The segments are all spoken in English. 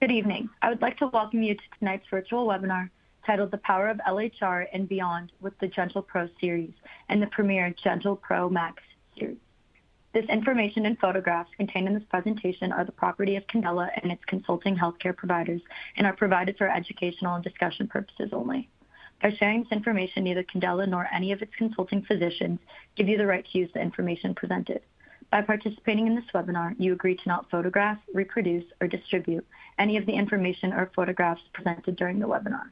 Good evening. I would like to welcome you to tonight's virtual webinar titled The Power of LHR and Beyond with the Gentle Pro series and the premier Gentle Pro Max series. This information and photographs contained in this presentation are the property of Candela and its consulting healthcare providers and are provided for educational and discussion purposes only. By sharing this information, neither Candela nor any of its consulting physicians give you the right to use the information presented. By participating in this webinar, you agree to not photograph, reproduce, or distribute any of the information or photographs presented during the webinar.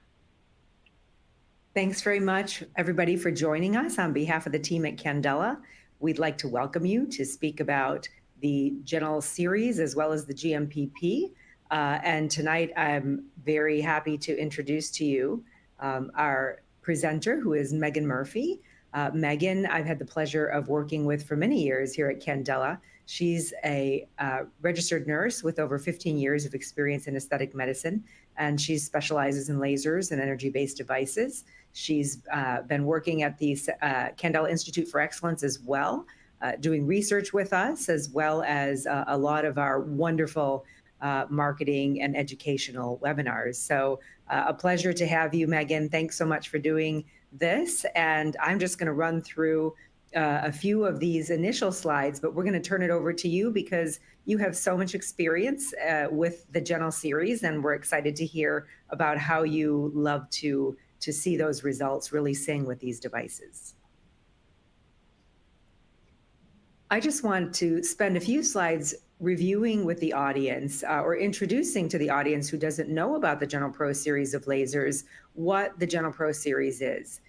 Thanks very much, everybody, for joining us. On behalf of the team at Candela, we'd like to welcome you to speak about the Gentle series as well as the GMPP. And tonight, I'm very happy to introduce to you our presenter, who is Megan Murphy. Megan, I've had the pleasure of working with for many years here at Candela. She's a registered nurse with over 15 years of experience in aesthetic medicine, and she specializes in lasers and energy-based devices. She's been working at the Candela Institute for Excellence as well, doing research with us, as well as a lot of our wonderful marketing and educational webinars. So a pleasure to have you, Megan. Thanks so much for doing this. And I'm just going to run through a few of these initial slides, but we're going to turn it over to you because you have so much experience with the Gentle series, and we're excited to hear about how you love to see those results really sing with these devices. I just want to spend a few slides reviewing with the audience or introducing to the audience who doesn't know about the Gentle Pro series of lasers what the Gentle Pro series is.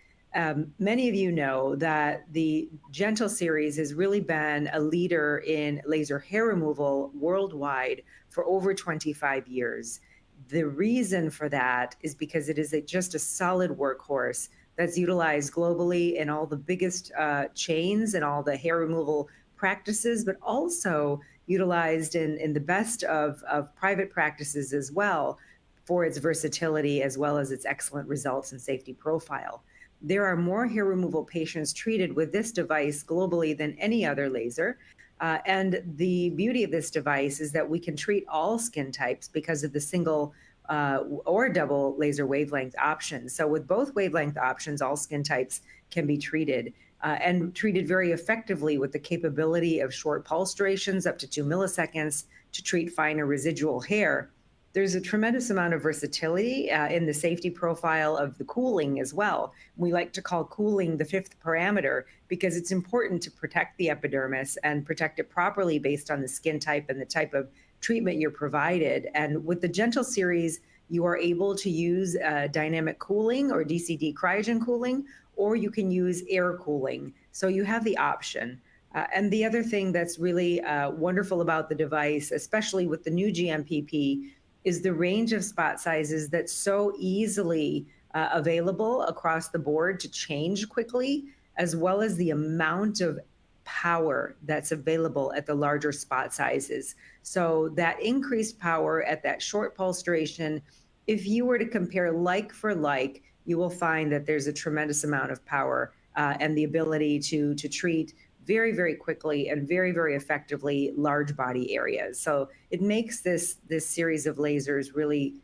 Many of you know that the Gentle series has really been a leader in laser hair removal worldwide for over 25 years. The reason for that is because it is just a solid workhorse that's utilized globally in all the biggest chains and all the hair removal practices, but also utilized in the best of private practices as well for its versatility as well as its excellent results and safety profile. There are more hair removal patients treated with this device globally than any other laser. And the beauty of this device is that we can treat all skin types because of the single or double laser wavelength options. So with both wavelength options, all skin types can be treated and treated very effectively with the capability of short pulse durations up to 2 milliseconds to treat finer residual hair. There's a tremendous amount of versatility in the safety profile of the cooling as well. We like to call cooling the fifth parameter because it's important to protect the epidermis and protect it properly based on the skin type and the type of treatment you're provided. And with the Gentle series, you are able to use dynamic cooling or DCD cryogen cooling, or you can use air cooling. So you have the option. And the other thing that's really wonderful about the device, especially with the new GMPP, is the range of spot sizes that's so easily available across the board to change quickly, as well as the amount of power that's available at the larger spot sizes. So that increased power at that short pulse duration, if you were to compare like for like, you will find that there's a tremendous amount of power and the ability to treat very, very quickly and very, very effectively large body areas. So it makes this series of lasers really,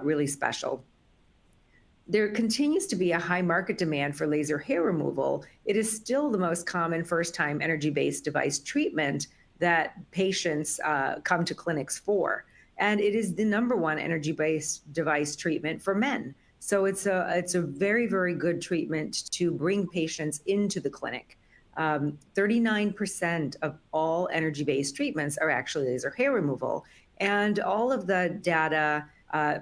really special. There continues to be a high market demand for laser hair removal. It is still the most common first-time energy-based device treatment that patients come to clinics for. And it is the % energy-based device treatment for men. So it's a very, very good treatment to bring patients into the clinic. 39% of all energy-based treatments are actually laser hair removal. And all of the data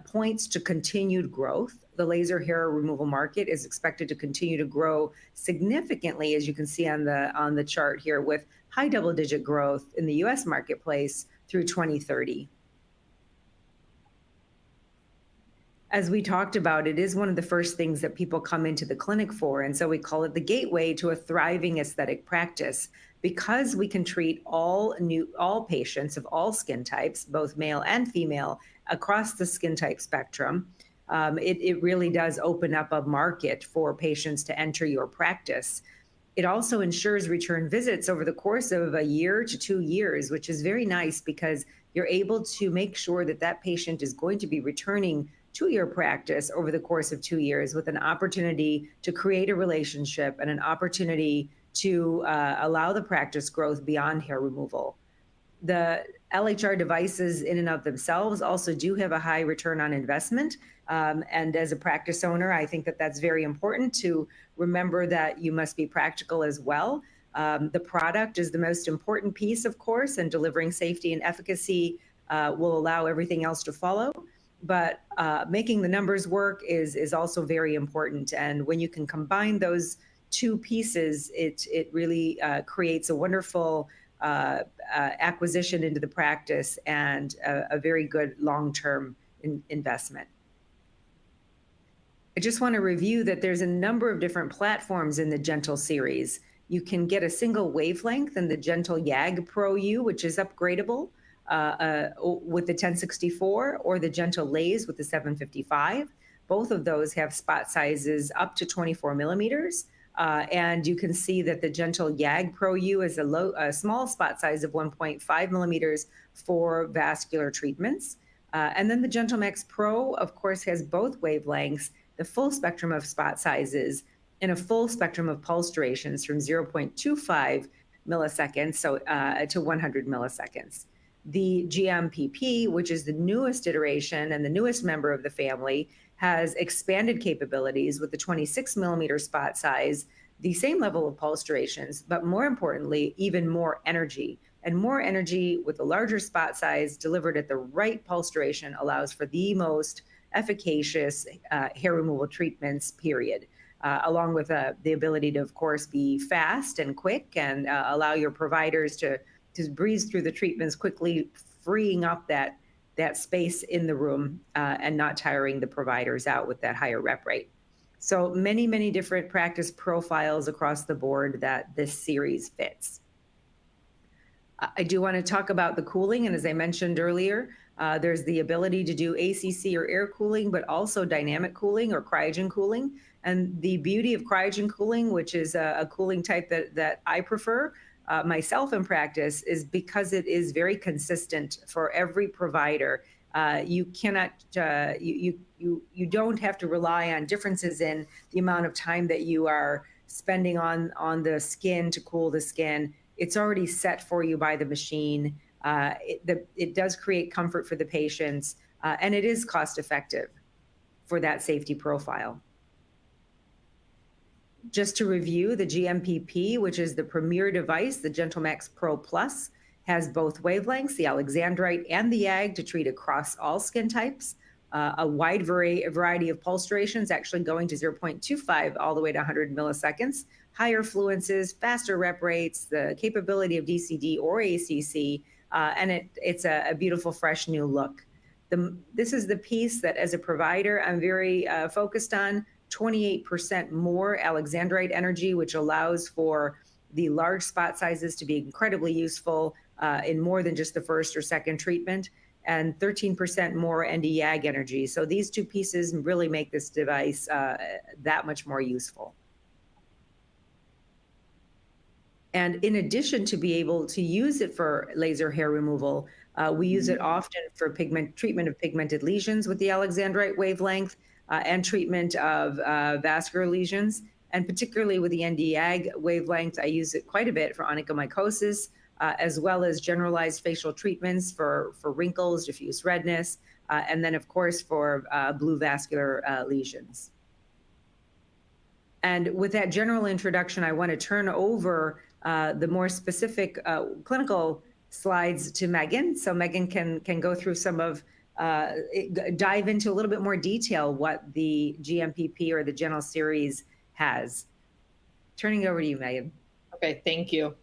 points to continued growth. The laser hair removal market is expected to continue to grow significantly, as you can see on the chart here, with high double-digit growth in the US marketplace through 2030. As we talked about, it is one of the first things that people come into the clinic for. And so we call it the gateway to a thriving aesthetic practice. Because we can treat all patients of all skin types, both male and female, across the skin type spectrum, it really does open up a market for patients to enter your practice. It also ensures return visits over the course of a year to 2 years, which is very nice because you're able to make sure that that patient is going to be returning to your practice over the course of 2 years with an opportunity to create a relationship and an opportunity to allow the practice growth beyond hair removal. The LHR devices in and of themselves also do have a high return on investment. And as a practice owner, I think that that's very important to remember that you must be practical as well. The product is the most important piece, of course, and delivering safety and efficacy will allow everything else to follow. But making the numbers work is also very important. And when you can combine those two pieces, it really creates a wonderful acquisition into the practice and a very good long-term investment. I just want to review that there's a number of different platforms in the Gentle series. You can get a single wavelength in the Gentle YAG Pro U, which is upgradable with the 1064, or the Gentle Laze with the 755. Both of those have spot sizes up to 24 millimeters. And you can see that the Gentle YAG Pro U is a small spot size of 1.5 millimeters for vascular treatments. And then the GentleMax Pro, of course, has both wavelengths, the full spectrum of spot sizes, and a full spectrum of pulse durations from 0.25 milliseconds to 100 milliseconds. The GMPP, which is the newest iteration and the newest member of the family, has expanded capabilities with the 26 millimeter spot size, the same level of pulse durations, but more importantly, even more energy. And more energy with a larger spot size delivered at the right pulse duration allows for the most efficacious hair removal treatments, period. Along with the ability to, of course, be fast and quick and allow your providers to breeze through the treatments quickly, freeing up that space in the room and not tiring the providers out with that higher rep rate. So many, many different practice profiles across the board that this series fits. I do want to talk about the cooling. And as I mentioned earlier, there's the ability to do ACC or air cooling, but also dynamic cooling or cryogen cooling. And the beauty of cryogen cooling, which is a cooling type that I prefer, myself in practice, is because it is very consistent for every provider. You cannot, you don't have to rely on differences in the amount of time that you are spending on the skin to cool the skin. It's already set for you by the machine. It does create comfort for the patients, and it is cost effective for that safety profile. Just to review, the GMPP, which is the premier device, the GentleMax Pro Plus, has both wavelengths, the Alexandrite and the YAG, to treat across all skin types. A wide variety of pulse durations, actually going to 0.25 all the way to 100 milliseconds, higher fluences, faster rep rates, the capability of DCD or ACC, and it's a beautiful, fresh new look. This is the piece that, as a provider, I'm very focused on. 28% more Alexandrite energy, which allows for the large spot sizes to be incredibly useful in more than just the first or second treatment, and 13% more ND-YAG energy. So these two pieces really make this device that much more useful. And in addition to be able to use it for laser hair removal, we use it often for treatment of pigmented lesions with the Alexandrite wavelength, and treatment of vascular lesions. And particularly with the ND-YAG wavelength, I use it quite a bit for onychomycosis, as well as generalized facial treatments for wrinkles, diffuse redness, and then, of course, for blue vascular lesions. And with that general introduction, I want to turn over the more specific clinical slides to Megan, so Megan can go through some of dive into a little bit more detail what the GMPP or the Gentle series has. Turning it over to you, Megan. Okay, thank you.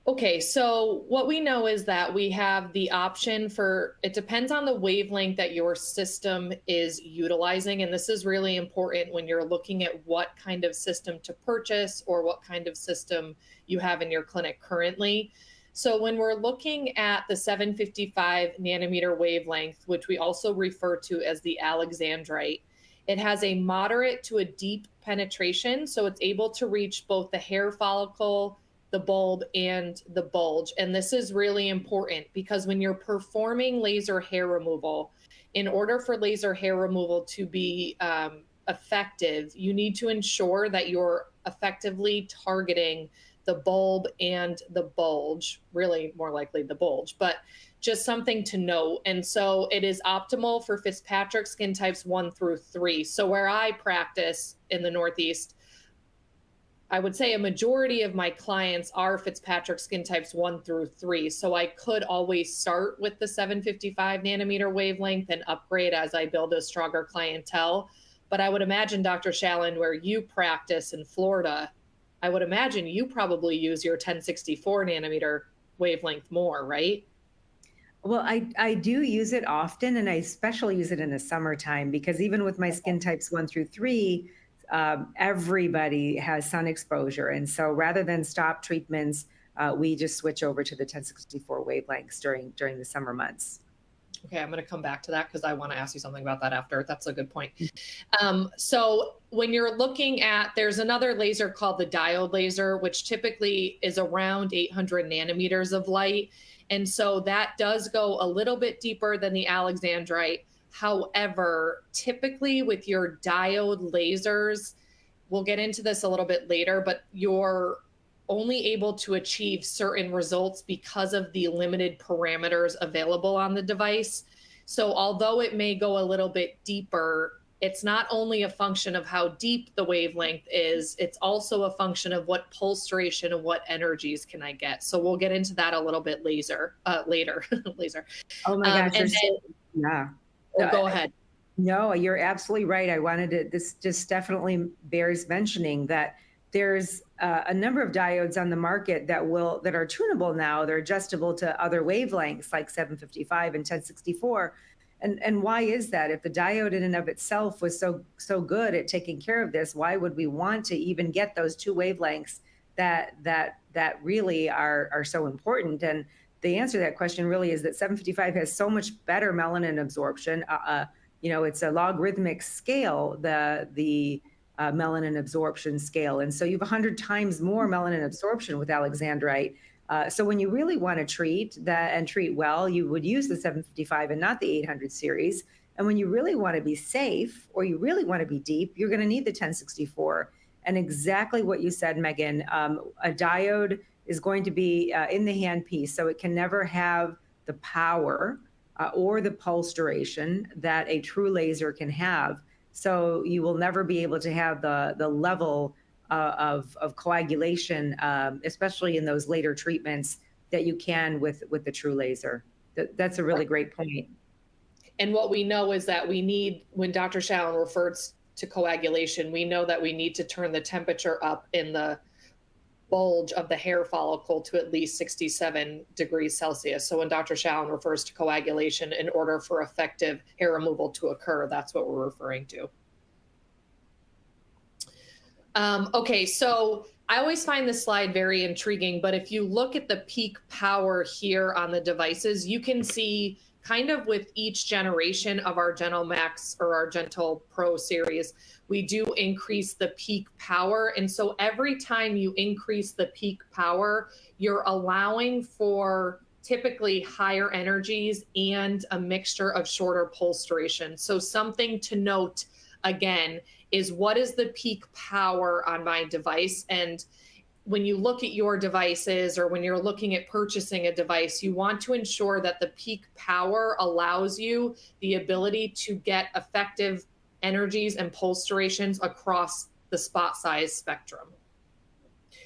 Okay, so what we know is that we have the option for, it depends on the wavelength that your system is utilizing. And this is really important when you're looking at what kind of system to purchase or what kind of system you have in your clinic currently. So when we're looking at the 755 nanometer wavelength, which we also refer to as the Alexandrite, It has a moderate to a deep penetration, so it's able to reach both the hair follicle, the bulb, and the bulge. And this is really important because when you're performing laser hair removal, in order for laser hair removal to be effective, you need to ensure that you're effectively targeting the bulb and the bulge, really more likely the bulge, but just something to note. And so it is optimal for Fitzpatrick skin types 1 through 3. So where I practice in the Northeast, I would say a majority of my clients are Fitzpatrick skin types 1 through 3. So I could always start with the 755 nanometer wavelength and upgrade as I build a stronger clientele. But I would imagine, Dr. Shallon, where you practice in Florida, I would imagine you probably use your 1064 nanometer wavelength more, right? Well, I do use it often, and I especially use it in the summertime because even with my skin types 1 through 3, everybody has sun exposure. And so rather than stop treatments, we just switch over to the 1064 wavelengths during the summer months. Okay, I'm going to come back to that because I want to ask you something about that after. That's a good point. So when you're looking at, there's another laser called the diode laser, which typically is around 800 nanometers of light. And so that does go a little bit deeper than the alexandrite. However, typically with your diode lasers, we'll get into this a little bit later, but you're only able to achieve certain results because of the limited parameters available on the device. So although it may go a little bit deeper, it's not only a function of how deep the wavelength is, it's also a function of what pulsation and what energies can I get. So we'll get into that a little bit later. Laser. Oh my gosh. Yeah. Well, go ahead. No, you're absolutely right. I wanted to, this just definitely bears mentioning that there's a number of diodes on the market that are tunable now. They're adjustable to other wavelengths like 755 and 1064. And why is that? If the diode in and of itself was so good at taking care of this, why would we want to even get those two wavelengths that really are so important? And the answer to that question really is that 755 has so much better melanin absorption. It's a logarithmic scale, the melanin absorption scale. And so you have 100 times more melanin absorption with alexandrite. So when you really want to treat that and treat well, you would use the 755 and not the 800 series. And when you really want to be safe or you really want to be deep, you're going to need the 1064. And exactly what you said, Megan, a diode is going to be in the handpiece, so it can never have the power or the pulse duration that a true laser can have. So you will never be able to have the level of coagulation, especially in those later treatments, that you can with the true laser. That's a really great point. And what we know is that we need, when Dr. Shallon refers to coagulation, we know that we need to turn the temperature up in the bulge of the hair follicle to at least 67 degrees Celsius. So when Dr. Shallon refers to coagulation, in order for effective hair removal to occur, that's what we're referring to. Okay, so I always find this slide very intriguing, but if you look at the peak power here on the devices, you can see kind of with each generation of our GentleMax or our Gentle Pro series, we do increase the peak power. And so every time you increase the peak power, you're allowing for typically higher energies and a mixture of shorter pulse duration. So something to note again is what is the peak power on my device? And when you look at your devices or when you're looking at purchasing a device, you want to ensure that the peak power allows you the ability to get effective energies and pulse durations across the spot size spectrum.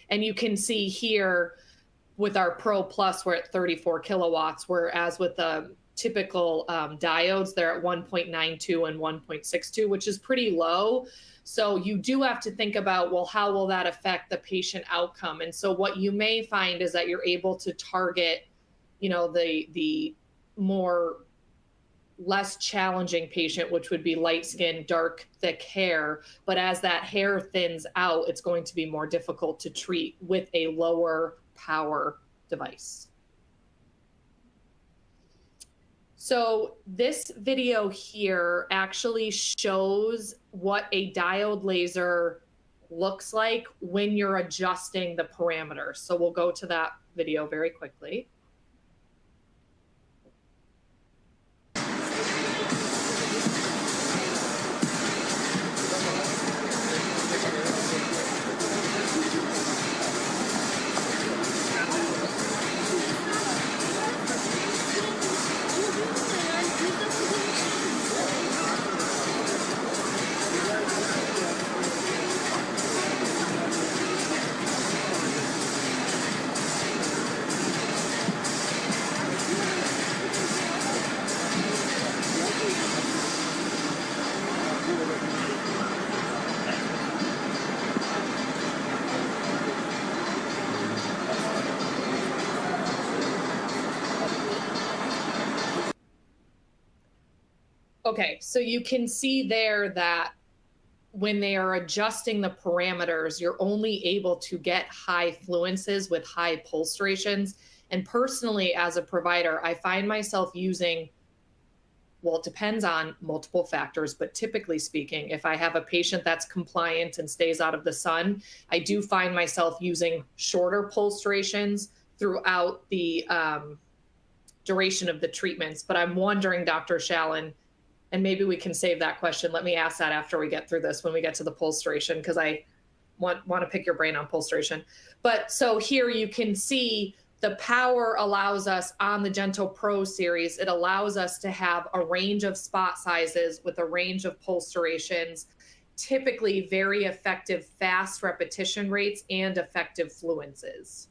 And you can see here with our Pro Plus, we're at 34 kilowatts, whereas with the typical diodes, they're at 1.92 and 1.62, which is pretty low. So you do have to think about, well, how will that affect the patient outcome? And so what you may find is that you're able to target, the more less challenging patient, which would be light skin, dark, thick hair. But as that hair thins out, it's going to be more difficult to treat with a lower power device. So this video here actually shows what a diode laser looks like when you're adjusting the parameters. So we'll go to that video very quickly. Okay, so you can see there that when they are adjusting the parameters, you're only able to get high fluences with high pulsations. And personally, as a provider, I find myself using, well, it depends on multiple factors, but typically speaking, if I have a patient that's compliant and stays out of the sun, I do find myself using shorter pulsations throughout the duration of the treatments. But I'm wondering, Dr. Shallon, and maybe we can save that question. Let me ask that after we get through this, when we get to the pulsation, because I want to pick your brain on pulsation. But so here you can see the power allows us on the Gentle Pro series, it allows us to have a range of spot sizes with a range of pulsations, typically very effective fast repetition rates and effective fluences.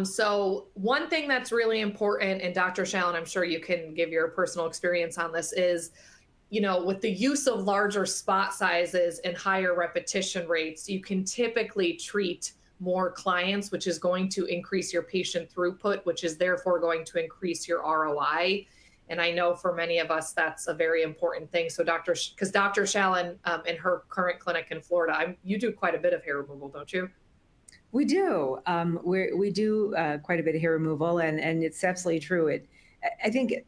So one thing that's really important, and Dr. Shallon, I'm sure you can give your personal experience on this, is, you know, with the use of larger spot sizes and higher repetition rates, you can typically treat more clients, which is going to increase your patient throughput, which is therefore going to increase your ROI. And I know for many of us, that's a very important thing. So because Dr. Shallon, in her current clinic in Florida, you do quite a bit of hair removal, don't you? We do. We do quite a bit of hair removal, and it's absolutely true. I think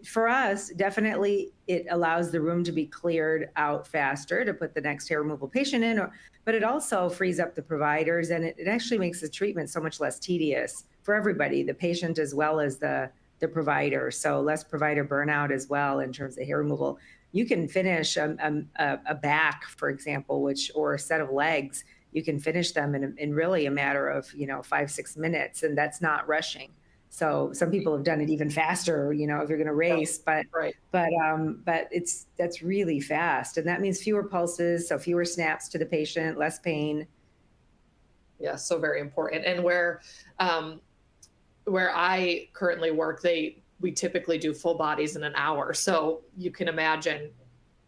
for us, definitely it allows the room to be cleared out faster to put the next hair removal patient in, but it also frees up the providers, and it actually makes the treatment so much less tedious for everybody, the patient as well as the provider. So less provider burnout as well in terms of hair removal. You can finish a back, for example, or a set of legs. You can finish them in really a matter of, 5-6 minutes, and that's not rushing. So some people have done it even faster, if you're going to race, but that's really fast, and that means fewer pulses, so fewer snaps to the patient, less pain. Yeah, so very important. And where I currently work, we typically do full bodies in an hour, so you can imagine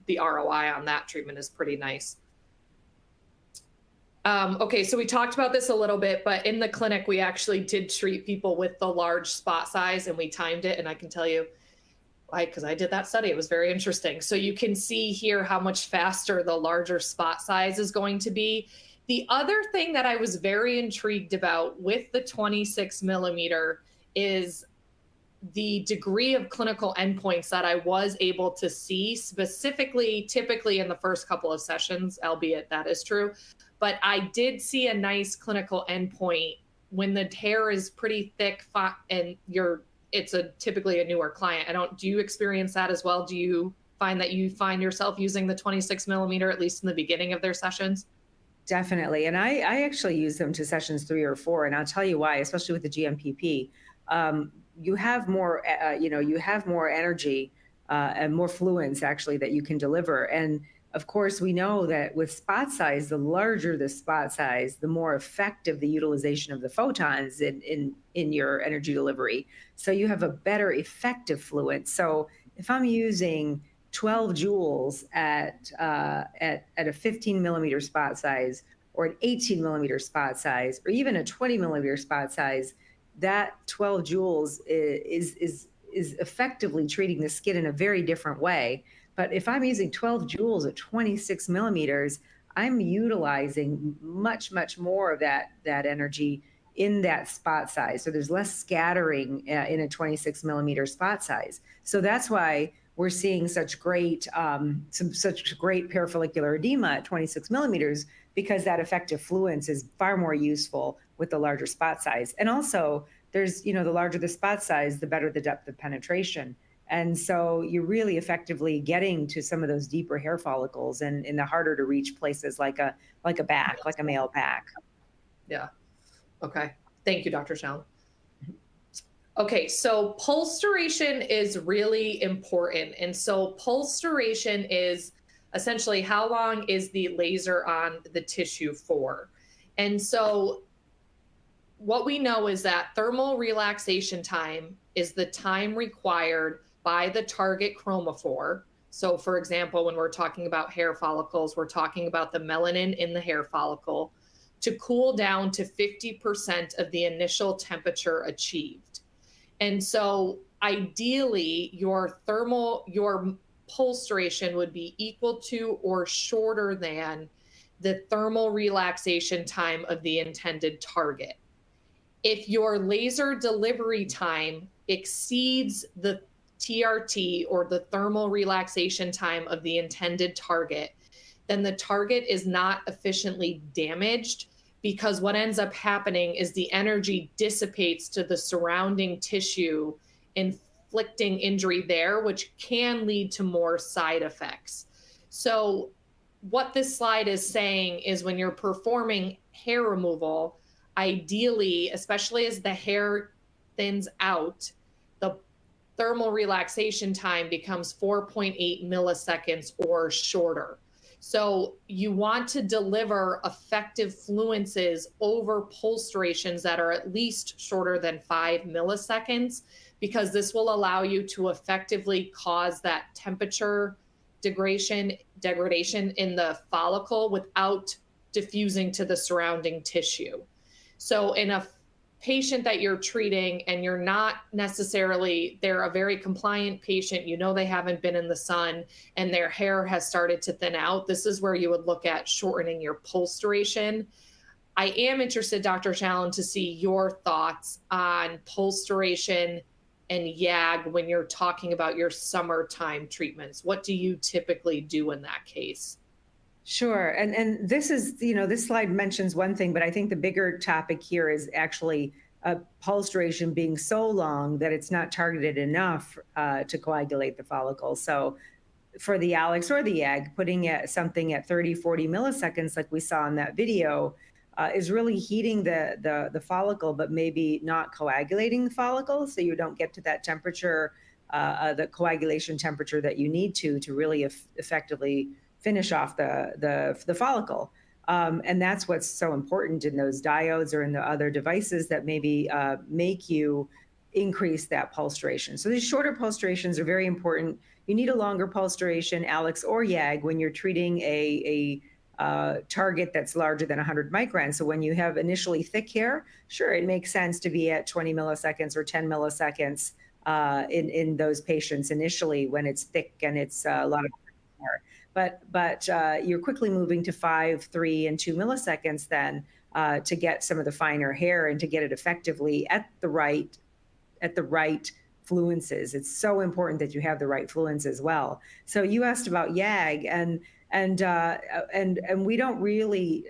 the ROI on that treatment is pretty nice. Okay, so we talked about this a little bit, but in the clinic, we actually did treat people with the large spot size, and we timed it. And I can tell you, because I did that study, it was very interesting. So you can see here how much faster the larger spot size is going to be. The other thing that I was very intrigued about with the 26 millimeter is the degree of clinical endpoints that I was able to see, specifically, typically in the first couple of sessions, albeit that is true. But I did see a nice clinical endpoint when the hair is pretty thick and it's typically a newer client. Do you experience that as well? Do you find that you find yourself using the 26 millimeter, at least in the beginning of their sessions? Definitely. And I actually use them to sessions 3 or 4. And I'll tell you why, especially with the GMPP. You have more, you have more energy and more fluence actually that you can deliver. And of course, we know that with spot size, the larger the spot size, the more effective the utilization of the photons in your energy delivery. So you have a better effective fluence. So if I'm using 12 joules at a 15 millimeter spot size, or an 18 millimeter spot size, or even a 20 millimeter spot size, that 12 joules is effectively treating the skin in a very different way. But if I'm using 12 joules at 26 millimeters, I'm utilizing much, much more of that energy in that spot size. So there's less scattering in a 26 millimeter spot size. So that's why we're seeing such great parafollicular edema at 26 millimeters, because that effective fluence is far more useful with the larger spot size. And also there's, the larger the spot size, the better the depth of penetration. And so you're really effectively getting to some of those deeper hair follicles and in the harder to reach places like a back, like a male back. Yeah. Okay. Thank you, Dr. Shallon. Okay, so pulse duration is really important. And so pulse duration is essentially how long is the laser on the tissue for? And so what we know is that thermal relaxation time is the time required by the target chromophore. So for example, when we're talking about hair follicles, we're talking about the melanin in the hair follicle to cool down to 50% of the initial temperature achieved. And so ideally your pulse duration would be equal to or shorter than the thermal relaxation time of the intended target. If your laser delivery time exceeds the TRT, or the thermal relaxation time of the intended target, then the target is not efficiently damaged, because what ends up happening is the energy dissipates to the surrounding tissue, inflicting injury there, which can lead to more side effects. So what this slide is saying is when you're performing hair removal, ideally, especially as the hair thins out, the thermal relaxation time becomes 4.8 milliseconds or shorter. So you want to deliver effective fluences over pulse durations that are at least shorter than 5 milliseconds, because this will allow you to effectively cause that temperature degradation in the follicle without diffusing to the surrounding tissue. So in a patient that you're treating and you're not necessarily, they're a very compliant patient, they haven't been in the sun and their hair has started to thin out, this is where you would look at shortening your pulse duration. I am interested, Dr. Shallon, to see your thoughts on pulse duration and YAG when you're talking about your summertime treatments. What do you typically do in that case? Sure. And this is, this slide mentions one thing, but I think the bigger topic here is actually a pulse duration being so long that it's not targeted enough to coagulate the follicle. So for the Alex or the YAG, putting something at 30, 40 milliseconds, like we saw in that video, is really heating the follicle, but maybe not coagulating the follicle. So you don't get to that temperature, the coagulation temperature that you need to really effectively finish off the follicle. And that's what's so important in those diodes or in the other devices that maybe make you increase that pulse duration. So these shorter pulse durations are very important. You need a longer pulse duration, Alex or YAG, when you're treating a target that's larger than 100 microns. So when you have initially thick hair, sure, it makes sense to be at 20 milliseconds or 10 milliseconds in those patients initially when it's thick and it's a lot of hair. But you're quickly moving to 5, 3, and 2 milliseconds then to get some of the finer hair and to get it effectively at the right fluences. It's so important that you have the right fluence as well. So you asked about YAG, and we don't really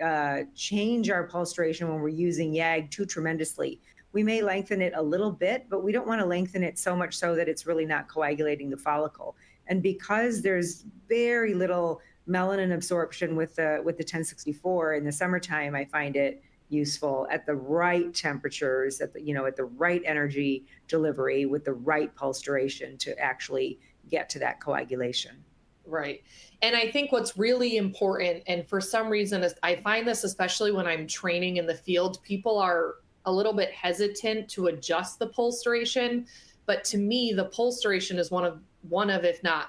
change our pulse duration when we're using YAG too tremendously. We may lengthen it a little bit, but we don't want to lengthen it so much so that it's really not coagulating the follicle. And because there's very little melanin absorption with the 1064 in the summertime, I find it useful at the right temperatures, at the right energy delivery with the right pulse duration to actually get to that coagulation. Right. And I think what's really important, and for some reason, I find this especially when I'm training in the field, people are a little bit hesitant to adjust the pulse duration. But to me, the pulse duration is one of, if not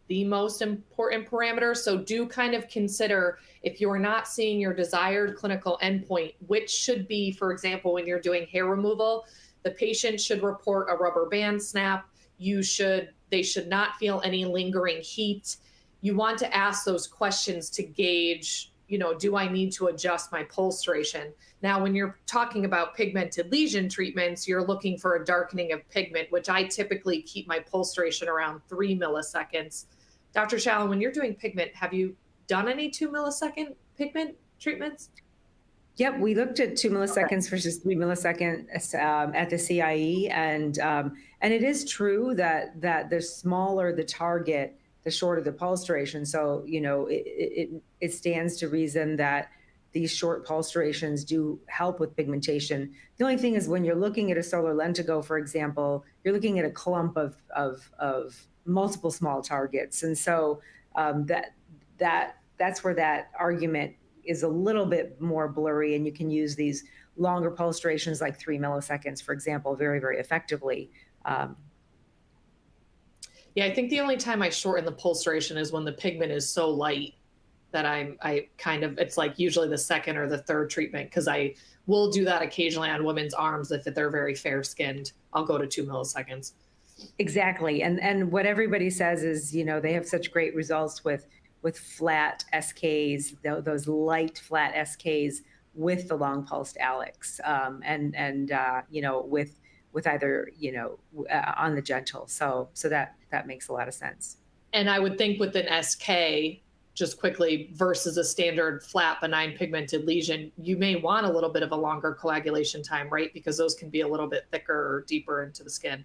the most important parameters. So do kind of consider, if you're not seeing your desired clinical endpoint, which should be, for example, when you're doing hair removal, the patient should report a rubber band snap. They should not feel any lingering heat. You want to ask those questions to gauge, do I need to adjust my pulseration? Now, when you're talking about pigmented lesion treatments, you're looking for a darkening of pigment, which I typically keep my pulseration around 3 milliseconds. Dr. Shallon, when you're doing pigment, have you done any 2 millisecond pigment treatments? Yep, we looked at 2 milliseconds versus 3 milliseconds at the CIE, and it is true that the smaller the target, the shorter the pulse duration. So it stands to reason that these short pulse durations do help with pigmentation. The only thing is when you're looking at a solar lentigo, for example, you're looking at a clump of multiple small targets, and so that's where that argument is a little bit more blurry, and you can use these longer pulse durations like 3 milliseconds, for example, very, very effectively. Yeah, I think the only time I shorten the pulse duration is when the pigment is so light that it's like usually the second or the third treatment, because I will do that occasionally on women's arms if they're very fair skinned. I'll go to 2 milliseconds. Exactly, and what everybody says is they have such great results with flat SKs, those light flat SKs with the long pulsed Alex, and with either on the gentle. So that makes a lot of sense. And I would think with an SK, just quickly, versus a standard flat benign pigmented lesion, you may want a little bit of a longer coagulation time, right? Because those can be a little bit thicker or deeper into the skin.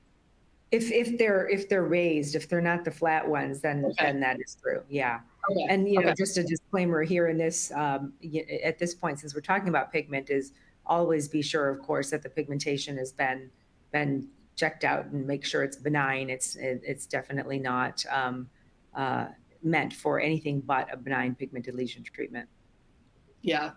If they're raised, if they're not the flat ones, then that is true. Yeah. Okay. And just a disclaimer here in this at this point, since we're talking about pigment, is always be sure, of course, that the pigmentation has been checked out and make sure it's benign. It's definitely not meant for anything but a benign pigmented lesion treatment. Yeah.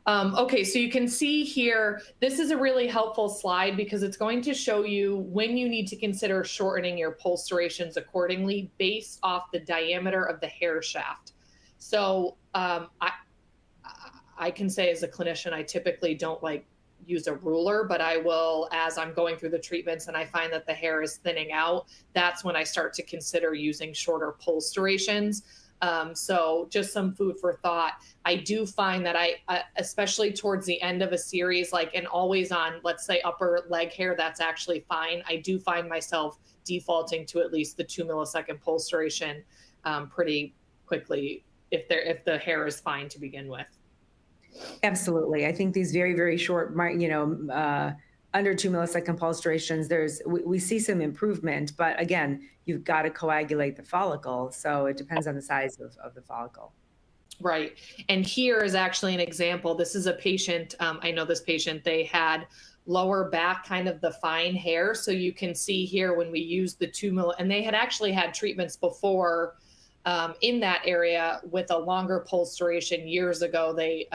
Okay, so you can see here, this is a really helpful slide because it's going to show you when you need to consider shortening your pulse durations accordingly based off the diameter of the hair shaft. So I can say as a clinician, I typically don't use a ruler, but I will, as I'm going through the treatments and I find that the hair is thinning out, that's when I start to consider using shorter pulse durations. So just some food for thought. I do find that I especially towards the end of a series, like an always on, let's say upper leg hair, that's actually fine. I do find myself defaulting to at least the 2 millisecond pulse duration pretty quickly if the hair is fine to begin with. Absolutely. I think these very, very short, under 2 millisecond pulse durations, we see some improvement, but again, you've got to coagulate the follicle. So it depends on the size of the follicle. Right. And here is actually an example. This is a patient. I know this patient, they had lower back, kind of the fine hair. So you can see here when we use the 2 mil, and they had actually had treatments before in that area with a longer pulse duration years ago. They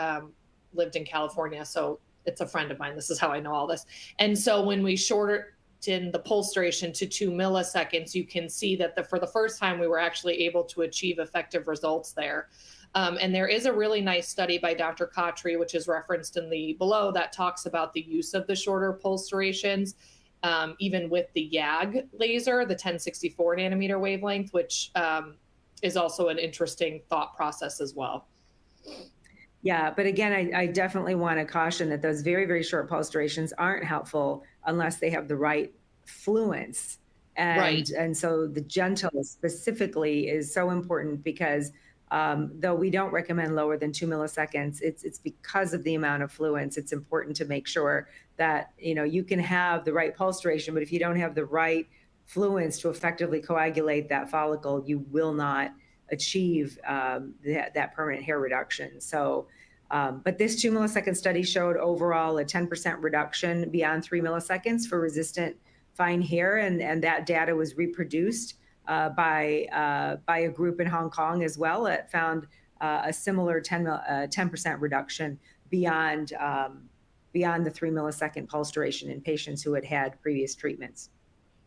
lived in California. So it's a friend of mine. This is how I know all this. And so when we shortened the pulse duration to 2 milliseconds, you can see that for the first time, we were actually able to achieve effective results there. And there is a really nice study by Dr. Khatri, which is referenced in the below, that talks about the use of the shorter pulse durations, even with the YAG laser, the 1064 nanometer wavelength, which is also an interesting thought process as well. Yeah, but again, I definitely want to caution that those very, very short pulse durations aren't helpful unless they have the right fluence. And so the gentle specifically is so important because though we don't recommend lower than 2 milliseconds, it's because of the amount of fluence. It's important to make sure that you can have the right pulse duration, but if you don't have the right fluence to effectively coagulate that follicle, you will not achieve that permanent hair reduction. So, but this 2 millisecond study showed overall a 10% reduction beyond 3 milliseconds for resistant fine hair, and that data was reproduced by a group in Hong Kong as well. It found a similar 10% reduction beyond the 3 millisecond pulse duration in patients who had had previous treatments.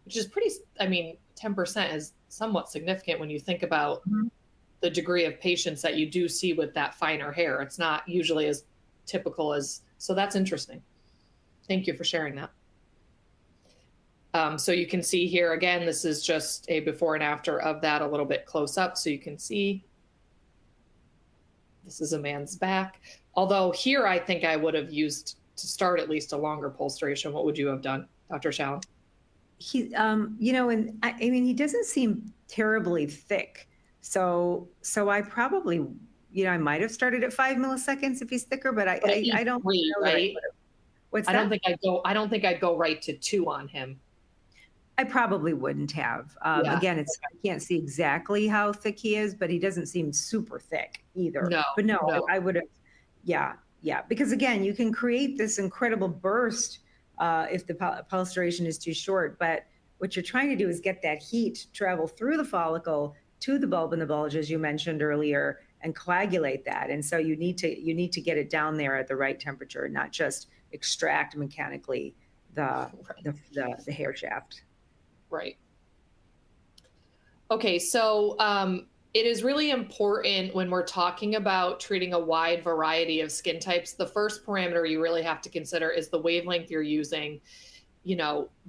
Which is pretty, 10% is somewhat significant when you think about the degree of patients that you do see with that finer hair. It's not usually as typical as, so that's interesting. Thank you for sharing that. So you can see here, again, this is just a before and after of that a little bit close up. So you can see This is a man's back. Although here, I think I would have used, to start, at least a longer pulse duration. What would you have done, Dr. Shallon? He, and I mean, he doesn't seem terribly thick. So I probably, I might have started at 5 milliseconds if he's thicker, but I don't know. Right? What's that? I don't think I'd go right to 2 on him. I probably wouldn't have. Again, I can't see exactly how thick he is, but he doesn't seem super thick either. No. I would have. Yeah. Because again, you can create this incredible burst if the pulse duration is too short. But what you're trying to do is get that heat travel through the follicle to the bulb and the bulge, as you mentioned earlier, and coagulate that. And so you need to get it down there at the right temperature, not just extract mechanically the hair shaft. Right. Okay, so it is really important when we're talking about treating a wide variety of skin types. The first parameter you really have to consider is the wavelength you're using,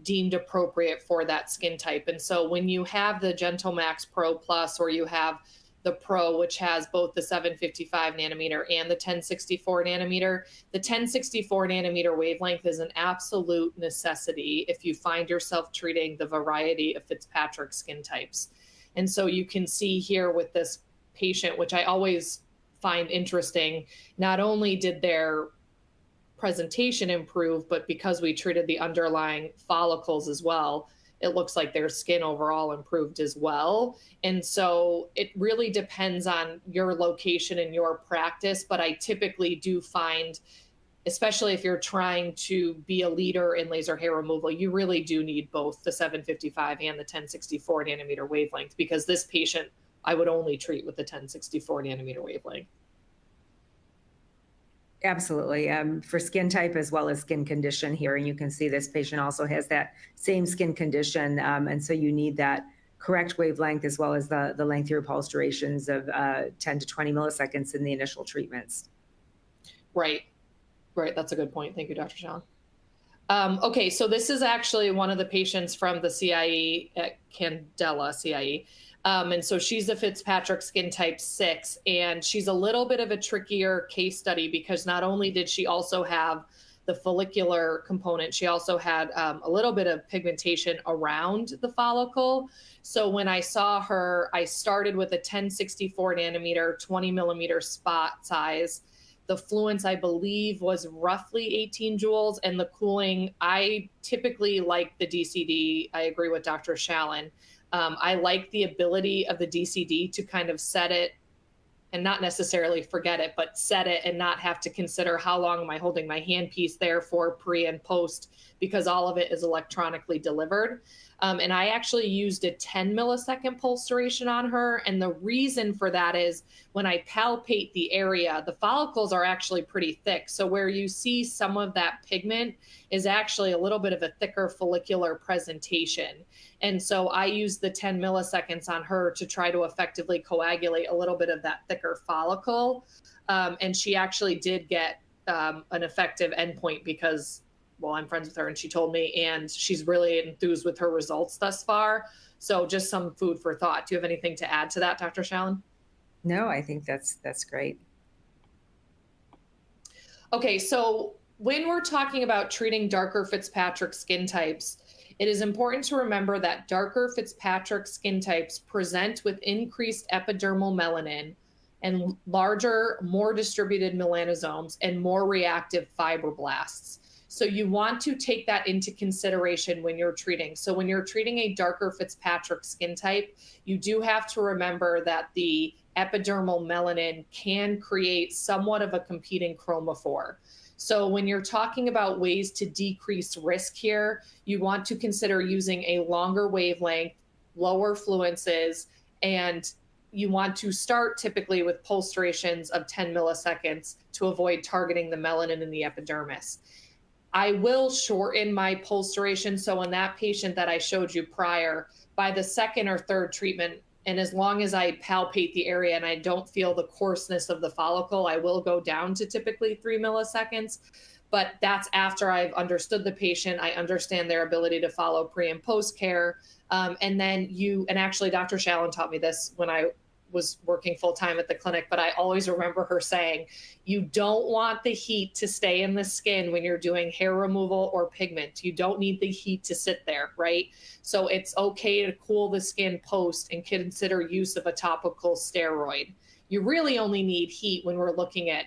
deemed appropriate for that skin type. And so when you have the GentleMax Pro Plus, or you have the Pro, which has both the 755 nanometer and the 1064 nanometer, the 1064 nanometer wavelength is an absolute necessity if you find yourself treating the variety of Fitzpatrick skin types. And so you can see here with this patient, which I always find interesting, not only did their presentation improve, but because we treated the underlying follicles as well, it looks like their skin overall improved as well. And so it really depends on your location and your practice. But I typically do find, especially if you're trying to be a leader in laser hair removal, you really do need both the 755 and the 1064 nanometer wavelength, because this patient I would only treat with the 1064 nanometer wavelength. Absolutely. For skin type as well as skin condition here. And you can see this patient also has that same skin condition. And so you need that correct wavelength as well as the lengthier pulse durations of 10 to 20 milliseconds in the initial treatments. Right. That's a good point. Thank you, Dr. Shallon. Okay, so this is actually one of the patients from the CIE at Candela CIE. And so she's a Fitzpatrick skin type 6, and she's a little bit of a trickier case study because not only did she also have the follicular component, she also had a little bit of pigmentation around the follicle. So when I saw her, I started with a 1064 nanometer, 20 millimeter spot size. The fluence, I believe, was roughly 18 joules, and the cooling, I typically like the DCD. I agree with Dr. Shallon. I like the ability of the DCD to kind of set it and not necessarily forget it, but set it and not have to consider how long am I holding my handpiece there for pre and post, because all of it is electronically delivered. And I actually used a 10 millisecond pulse duration on her. And the reason for that is when I palpate the area, the follicles are actually pretty thick. So where you see some of that pigment is actually a little bit of a thicker follicular presentation. And so I used the 10 milliseconds on her to try to effectively coagulate a little bit of that thicker follicle. And she actually did get an effective endpoint because, well, I'm friends with her and she told me, and she's really enthused with her results thus far. So just some food for thought. Do you have anything to add to that, Dr. Shallon? No, I think that's great. Okay, so when we're talking about treating darker Fitzpatrick skin types, it is important to remember that darker Fitzpatrick skin types present with increased epidermal melanin and larger, more distributed melanosomes and more reactive fibroblasts. So you want to take that into consideration when you're treating. So when you're treating a darker Fitzpatrick skin type, you do have to remember that the epidermal melanin can create somewhat of a competing chromophore. So when you're talking about ways to decrease risk here, you want to consider using a longer wavelength, lower fluences, and you want to start typically with pulse durations of 10 milliseconds to avoid targeting the melanin in the epidermis. I will shorten my pulse duration. So in that patient that I showed you prior, by the second or third treatment, and as long as I palpate the area and I don't feel the coarseness of the follicle, I will go down to typically 3 milliseconds. But that's after I've understood the patient, I understand their ability to follow pre and post care. And then and actually Dr. Shallon taught me this when I was working full time at the clinic, but I always remember her saying, you don't want the heat to stay in the skin when you're doing hair removal or pigment. You don't need the heat to sit there, right? So it's okay to cool the skin post and consider use of a topical steroid. You really only need heat when we're looking at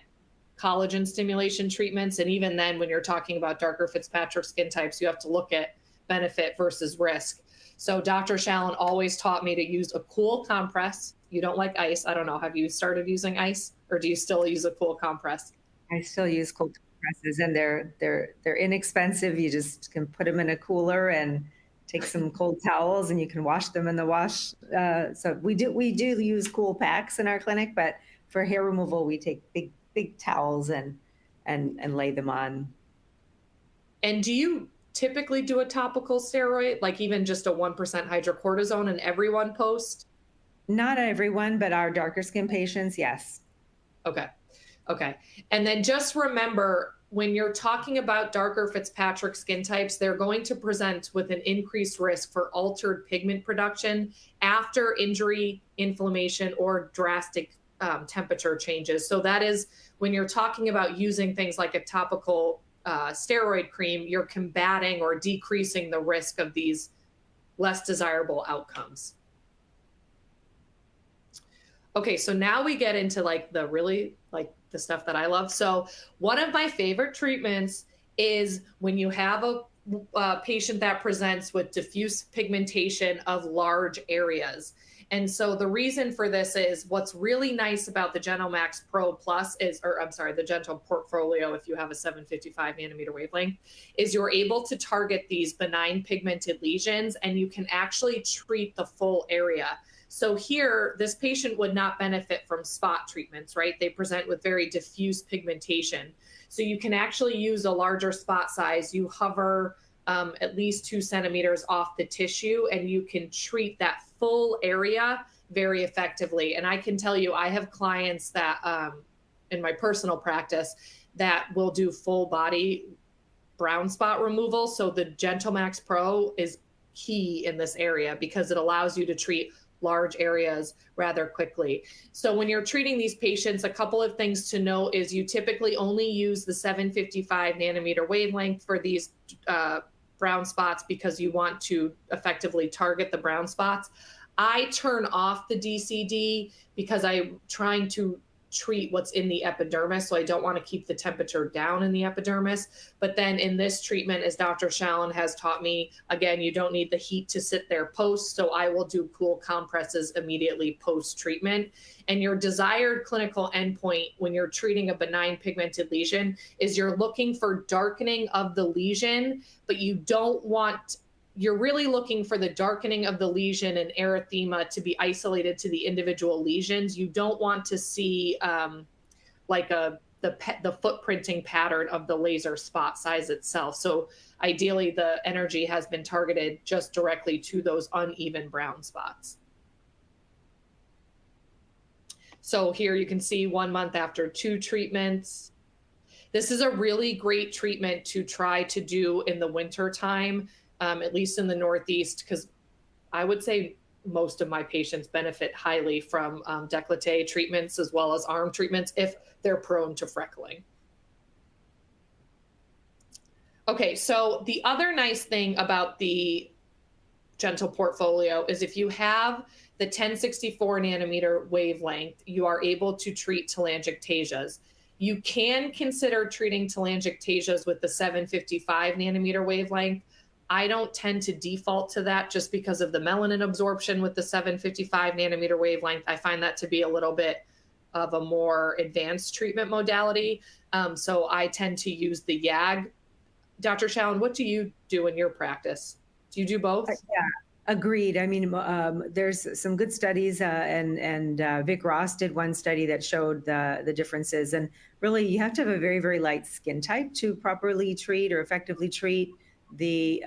collagen stimulation treatments. And even then, when you're talking about darker Fitzpatrick skin types, you have to look at benefit versus risk. So Dr. Shallon always taught me to use a cool compress. You don't like ice. I don't know. Have you started using ice, or do you still use a cool compress? I still use cold compresses, and they're inexpensive. You just can put them in a cooler and take some cold towels, and you can wash them in the wash. So we do use cool packs in our clinic, but for hair removal, we take big towels and lay them on. And do you typically do a topical steroid, like even just a 1% hydrocortisone in everyone post? Not everyone, but our darker skin patients, yes. Okay. And then just remember, when you're talking about darker Fitzpatrick skin types, they're going to present with an increased risk for altered pigment production after injury, inflammation, or drastic temperature changes. So that is when you're talking about using things like a topical steroid cream, you're combating or decreasing the risk of these less desirable outcomes. Okay, so now we get into like the really like the stuff that I love. So one of my favorite treatments is when you have a patient that presents with diffuse pigmentation of large areas. And so the reason for this is what's really nice about the GentleMax Pro Plus is, or I'm sorry, the Gentle Portfolio, if you have a 755 nanometer wavelength, is you're able to target these benign pigmented lesions, and you can actually treat the full area. So here, this patient would not benefit from spot treatments, right? They present with very diffuse pigmentation. So you can actually use a larger spot size. You hover at least 2 centimeters off the tissue, and you can treat that full area very effectively. And I can tell you, I have clients that in my personal practice that will do full body brown spot removal. So the GentleMax Pro is key in this area because it allows you to treat large areas rather quickly. So when you're treating these patients, a couple of things to know is you typically only use the 755 nanometer wavelength for these brown spots because you want to effectively target the brown spots. I turn off the DCD because I'm trying to treat what's in the epidermis, so I don't want to keep the temperature down in the epidermis. But then in this treatment, as Dr. Shallon has taught me, again, you don't need the heat to sit there post, so I will do cool compresses immediately post-treatment. And your desired clinical endpoint when you're treating a benign pigmented lesion is you're looking for darkening of the lesion, but you don't want, you're really looking for the darkening of the lesion and erythema to be isolated to the individual lesions. You don't want to see like the footprinting pattern of the laser spot size itself. So ideally the energy has been targeted just directly to those uneven brown spots. So here you can see 1 month after 2 treatments. This is a really great treatment to try to do in the winter time. At least in the Northeast, because I would say most of my patients benefit highly from décolleté treatments as well as arm treatments if they're prone to freckling. Okay, so the other nice thing about the Gentle Portfolio is if you have the 1064 nanometer wavelength, you are able to treat telangiectasias. You can consider treating telangiectasias with the 755 nanometer wavelength. I don't tend to default to that just because of the melanin absorption with the 755 nanometer wavelength. I find that to be a little bit of a more advanced treatment modality. So I tend to use the YAG. Dr. Shallon, what do you do in your practice? Do you do both? Yeah, agreed. I mean, there's some good studies, and Vic Ross did one study that showed the differences. And really, you have to have a very, very light skin type to properly treat or effectively treat the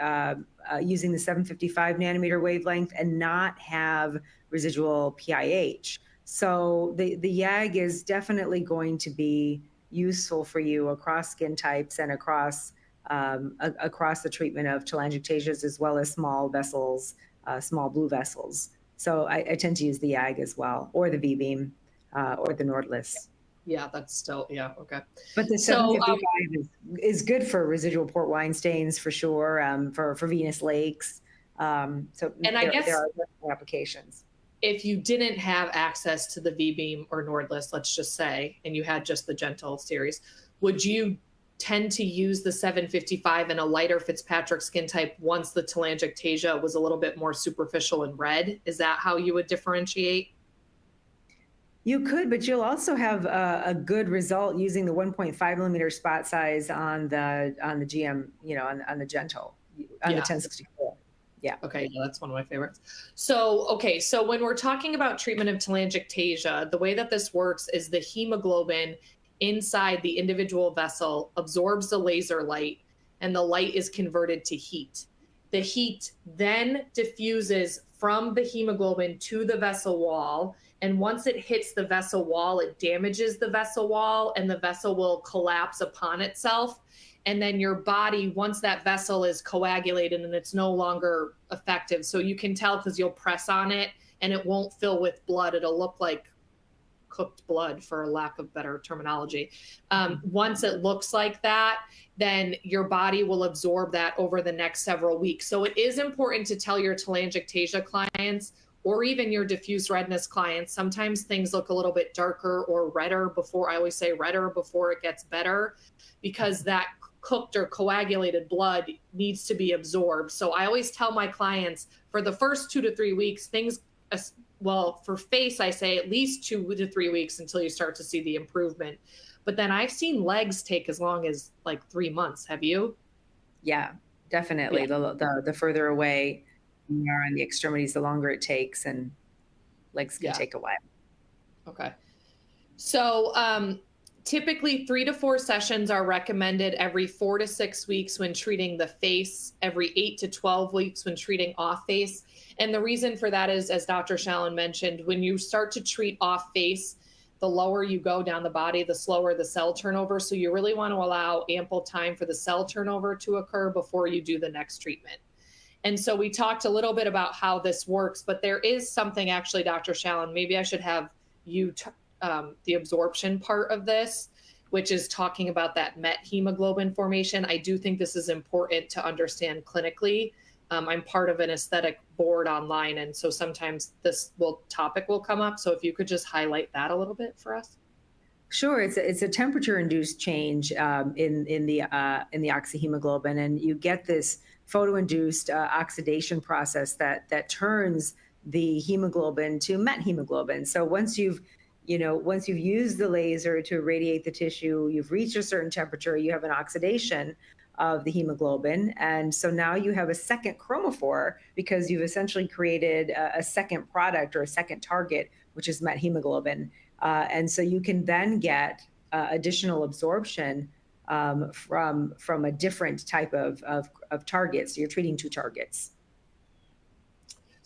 using the 755 nanometer wavelength and not have residual PIH. So the YAG is definitely going to be useful for you across skin types and across the treatment of telangiectasias as well as small vessels, small blue vessels. So I tend to use the YAG as well, or the V-beam, or the Nordless. Yeah, that's still, yeah, okay. But the So, 755 is good for residual port wine stains for sure, for venous lakes. So and I guess there are different applications. if you didn't have access to the V-beam or Nordless, let's just say, and you had just the Gentle series, would you tend to use the 755 in a lighter Fitzpatrick skin type once the telangiectasia was a little bit more superficial and red? Is that how you would differentiate? You could, but you'll also have a good result using the 1.5 millimeter spot size on the GM, on the Gentle, on the 1064. Yeah. Okay, yeah, that's one of my favorites. So, okay, so when we're talking about treatment of telangiectasia, the way that this works is the hemoglobin inside the individual vessel absorbs the laser light, and the light is converted to heat. The heat then diffuses from the hemoglobin to the vessel wall, and once it hits the vessel wall, it damages the vessel wall, and the vessel will collapse upon itself. And then your body, once that vessel is coagulated and it's no longer effective, so you can tell because you'll press on it and it won't fill with blood. It'll look like cooked blood, for lack of better terminology. Once it looks like that, then your body will absorb that over the next several weeks. So it is important to tell your telangiectasia clients, or even your diffuse redness clients, sometimes things look a little bit darker or redder before, I always say redder before it gets better, because that cooked or coagulated blood needs to be absorbed. So I always tell my clients for the first 2 to 3 weeks, things, well, for face, I say at least 2 to 3 weeks until you start to see the improvement. But then I've seen legs take as long as like 3 months. Have you? Yeah, definitely. Yeah. The further away you are on the extremities, the longer it takes, and legs can take a while. Okay. So typically 3 to 4 sessions are recommended every 4 to 6 weeks when treating the face, every 8 to 12 weeks when treating off face. And the reason for that is, as Dr. Shallon mentioned, when you start to treat off face, the lower you go down the body, the slower the cell turnover. So you really want to allow ample time for the cell turnover to occur before you do the next treatment. And so we talked a little bit about how this works, but there is something actually, Dr. Shallon, maybe I should have you the absorption part of this, which is talking about that met hemoglobin formation. I do think this is important to understand clinically. I'm part of an aesthetic board online, and so sometimes this topic will come up. So if you could just highlight that a little bit for us. Sure, it's a temperature-induced change in the oxyhemoglobin, and you get this photo-induced oxidation process that turns the hemoglobin to met hemoglobin. So once you've used the laser to irradiate the tissue, you've reached a certain temperature, you have an oxidation of the hemoglobin. And so now you have a second chromophore because you've essentially created a second product or a second target, which is met hemoglobin. And so you can then get additional absorption from a different type of target. So you're treating 2 targets.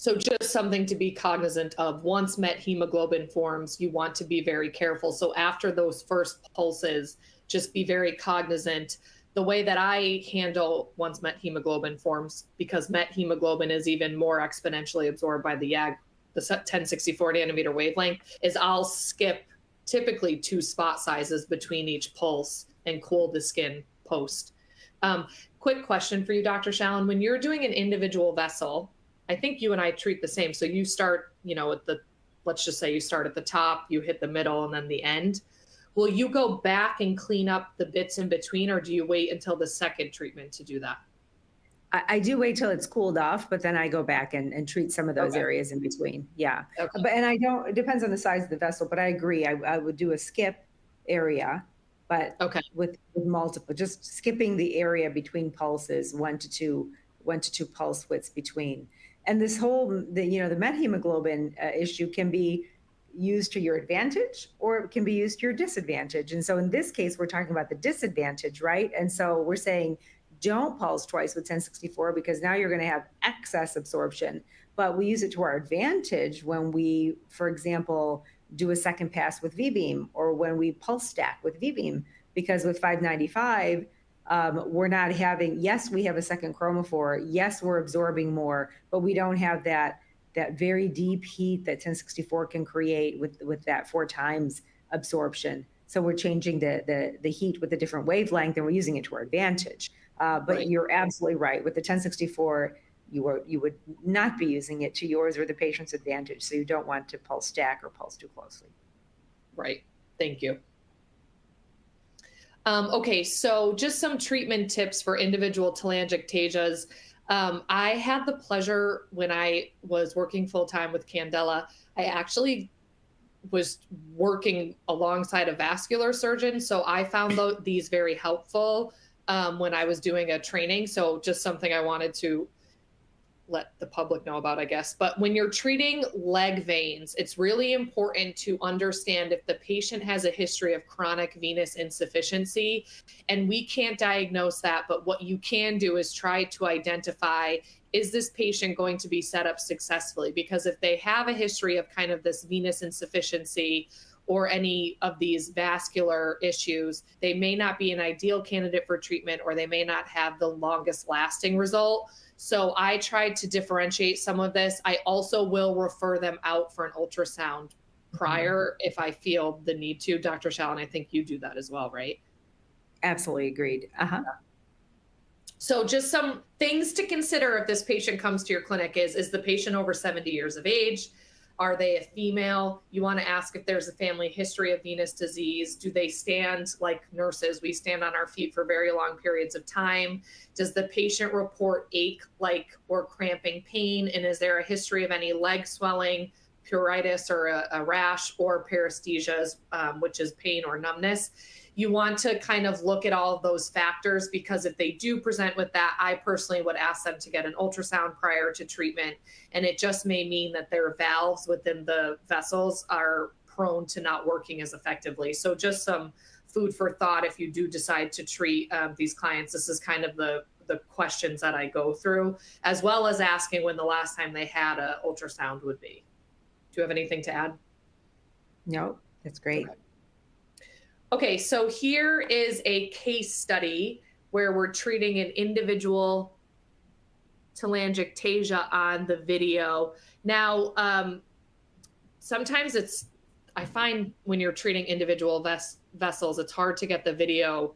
So just something to be cognizant of. Once met hemoglobin forms, you want to be very careful. So after those first pulses, just be very cognizant. The way that I handle once met hemoglobin forms, because met hemoglobin is even more exponentially absorbed by the YAG, the 1064 nanometer wavelength, is I'll skip typically 2 spot sizes between each pulse and cool the skin post. Quick question for you, Dr. Shallon. When you're doing an individual vessel, I think you and I treat the same. So you start, let's just say you start at the top, you hit the middle, and then the end. Will you go back and clean up the bits in between, or do you wait until the second treatment to do that? I do wait till it's cooled off, but then I go back and treat some of those areas in between. Yeah. Okay. But it depends on the size of the vessel, but I agree. I would do a skip area, but with multiple, just skipping the area between pulses, 1 to 2 pulse widths between. And this whole, the met hemoglobin issue can be used to your advantage, or it can be used to your disadvantage. And so in this case, we're talking about the disadvantage, right? And so we're saying, don't pulse twice with 1064 because now you're going to have excess absorption. But we use it to our advantage when we, for example, do a second pass with V-beam, or when we pulse stack with V-beam, because with 595, we're not having, yes, we have a second chromophore. Yes, we're absorbing more, but we don't have that that very deep heat that 1064 can create with that 4 times absorption. So we're changing the heat with a different wavelength, and we're using it to our advantage. But Right. you're absolutely right. With the 1064, you would not be using it to yours or the patient's advantage. So you don't want to pulse stack or pulse too closely. Right. Thank you. Okay, so just some treatment tips for individual telangiectasias. I had the pleasure when I was working full-time with Candela, I actually was working alongside a vascular surgeon. So I found these very helpful when I was doing a training. So just something I wanted to let the public know about, I guess. But when you're treating leg veins, it's really important to understand if the patient has a history of chronic venous insufficiency. And we can't diagnose that, but what you can do is try to identify, is this patient going to be set up successfully? Because if they have a history of kind of this venous insufficiency or any of these vascular issues, they may not be an ideal candidate for treatment, or they may not have the longest lasting result. So I tried to differentiate some of this. I also will refer them out for an ultrasound prior if I feel the need to. Dr. Shallon, I think you do that as well, right? Absolutely agreed. Uh-huh. So just some things to consider if this patient comes to your clinic is the patient over 70 years of age? Are they a female? You want to ask if there's a family history of venous disease. Do they stand like nurses? We stand on our feet for very long periods of time. Does the patient report ache like or cramping pain? And is there a history of any leg swelling, pruritus, or a rash, or paresthesias, which is pain or numbness? You want to kind of look at all of those factors, because if they do present with that, I personally would ask them to get an ultrasound prior to treatment. And it just may mean that their valves within the vessels are prone to not working as effectively. So just some food for thought if you do decide to treat these clients. This is kind of the questions that I go through, as well as asking when the last time they had an ultrasound would be. Do you have anything to add? No, that's great. Okay, so here is a case study where we're treating an individual telangiectasia on the video. Now, sometimes I find when you're treating individual vessels, it's hard to get the video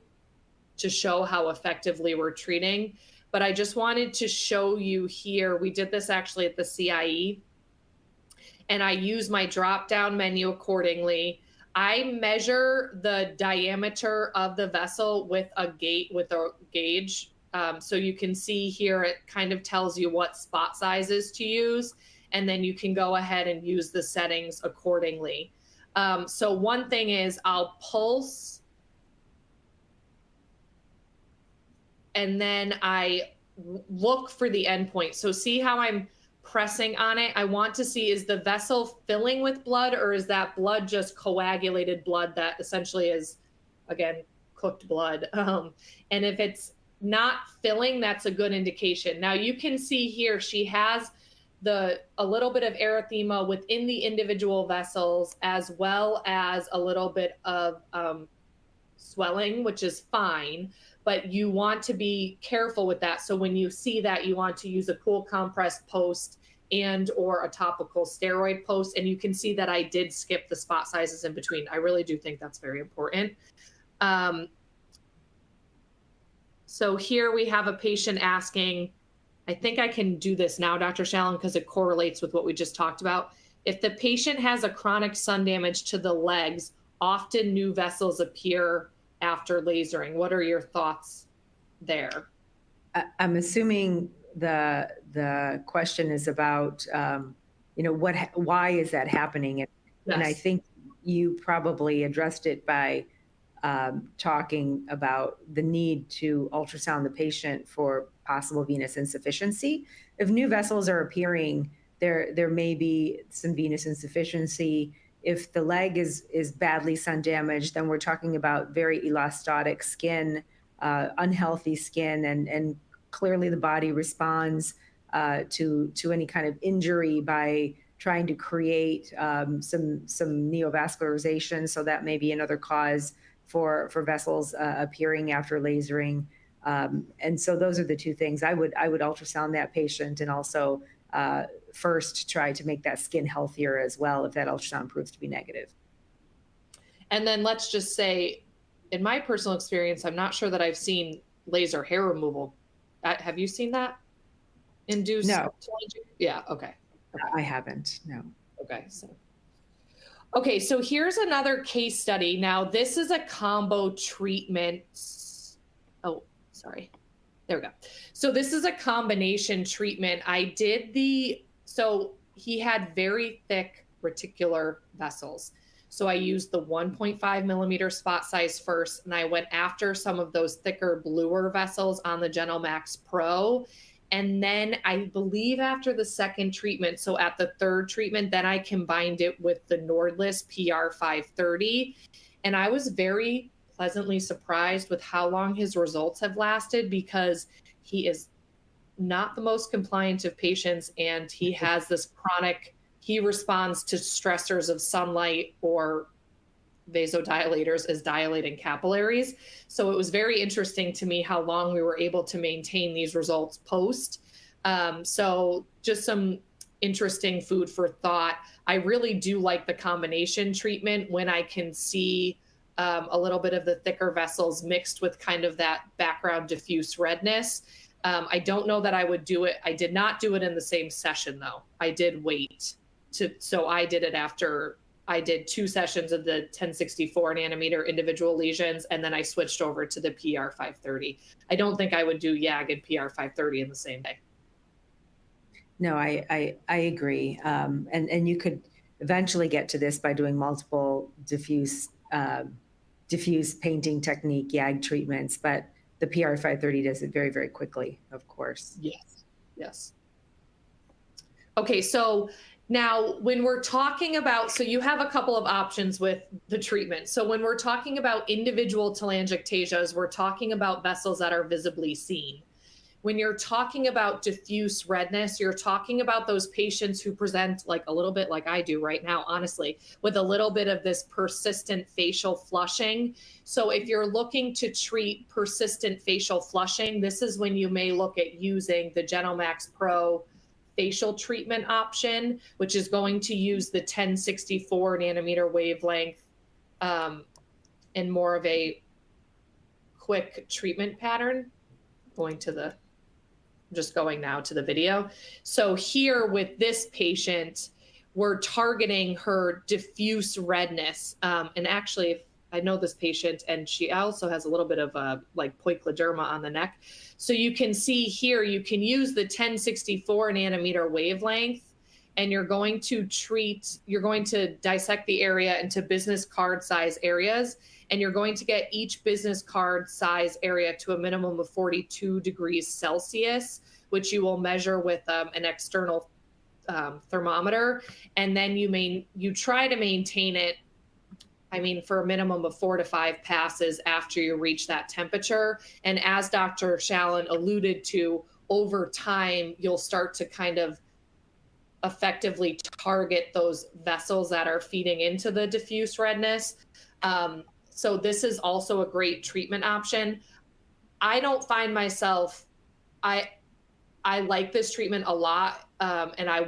to show how effectively we're treating. But I just wanted to show you here, we did this actually at the CIE, and I use my drop-down menu accordingly. I measure the diameter of the vessel with a gauge. So you can see here, it kind of tells you what spot sizes to use, and then you can go ahead and use the settings accordingly. So one thing is I'll pulse, and then I look for the endpoint. So see how I'm pressing on it? I want to see, is the vessel filling with blood, or is that blood just coagulated blood that essentially is, again, cooked blood? And if it's not filling, that's a good indication. Now you can see here, she has a little bit of erythema within the individual vessels, as well as a little bit of swelling, which is fine, but you want to be careful with that. So when you see that, you want to use a cool compress post and or a topical steroid post. And you can see that I did skip the spot sizes in between. I really do think that's very important. So here we have a patient asking, I think I can do this now, Dr. Shallon, because it correlates with what we just talked about. If the patient has a chronic sun damage to the legs, often new vessels appear after lasering. What are your thoughts there? I'm assuming the question is about, why is that happening? And, Yes. and I think you probably addressed it by talking about the need to ultrasound the patient for possible venous insufficiency. If new vessels are appearing, there may be some venous insufficiency. If the leg is badly sun damaged, then we're talking about very elastotic skin, unhealthy skin, and clearly the body responds to any kind of injury by trying to create some neovascularization. So that may be another cause for vessels appearing after lasering. And so those are the two things. I would ultrasound that patient and also first to try to make that skin healthier as well if that ultrasound proves to be negative. And then let's just say, in my personal experience, I'm not sure that I've seen laser hair removal. Have you seen that induced? No. Yeah, okay. I haven't, no. Okay, so here's another case study. Now, this is a combo treatment. Oh, sorry. There we go. So this is a combination treatment. So he had very thick reticular vessels. So I used the 1.5 millimeter spot size first, and I went after some of those thicker, bluer vessels on the GentleMax Pro. And then I believe after the second treatment, so at the third treatment, then I combined it with the Nordless PR530. And I was very pleasantly surprised with how long his results have lasted, because he is not the most compliant of patients, and he has this chronic, he responds to stressors of sunlight or vasodilators as dilating capillaries. So it was very interesting to me how long we were able to maintain these results post. So just some interesting food for thought. I really do like the combination treatment when I can see a little bit of the thicker vessels mixed with kind of that background diffuse redness. I don't know that I would do it. I did not do it in the same session though. I did wait so I did it after I did 2 sessions of the 1064 nanometer individual lesions, and then I switched over to the PR530. I don't think I would do YAG and PR530 in the same day. No, I agree. And you could eventually get to this by doing multiple diffuse painting technique YAG treatments, but the PR530 does it very, very quickly, of course. Yes. Okay, so now when we're talking about, so you have a couple of options with the treatment. So when we're talking about individual telangiectasias, we're talking about vessels that are visibly seen. When you're talking about diffuse redness, you're talking about those patients who present like a little bit like I do right now, honestly, with a little bit of this persistent facial flushing. So if you're looking to treat persistent facial flushing, this is when you may look at using the GentleMax Pro facial treatment option, which is going to use the 1064 nanometer wavelength and more of a quick treatment pattern. Just going now to the video. So here with this patient, we're targeting her diffuse redness. And actually, I know this patient, and she also has a little bit of like poikiloderma on the neck. So you can see here, you can use the 1064 nanometer wavelength, and you're going to dissect the area into business card size areas, and you're going to get each business card size area to a minimum of 42 degrees Celsius, which you will measure with an external thermometer. And then you try to maintain it, for a minimum of 4 to 5 passes after you reach that temperature. And as Dr. Shallon alluded to, over time, you'll start to kind of effectively target those vessels that are feeding into the diffuse redness. So this is also a great treatment option. I don't find myself, I like this treatment a lot. And I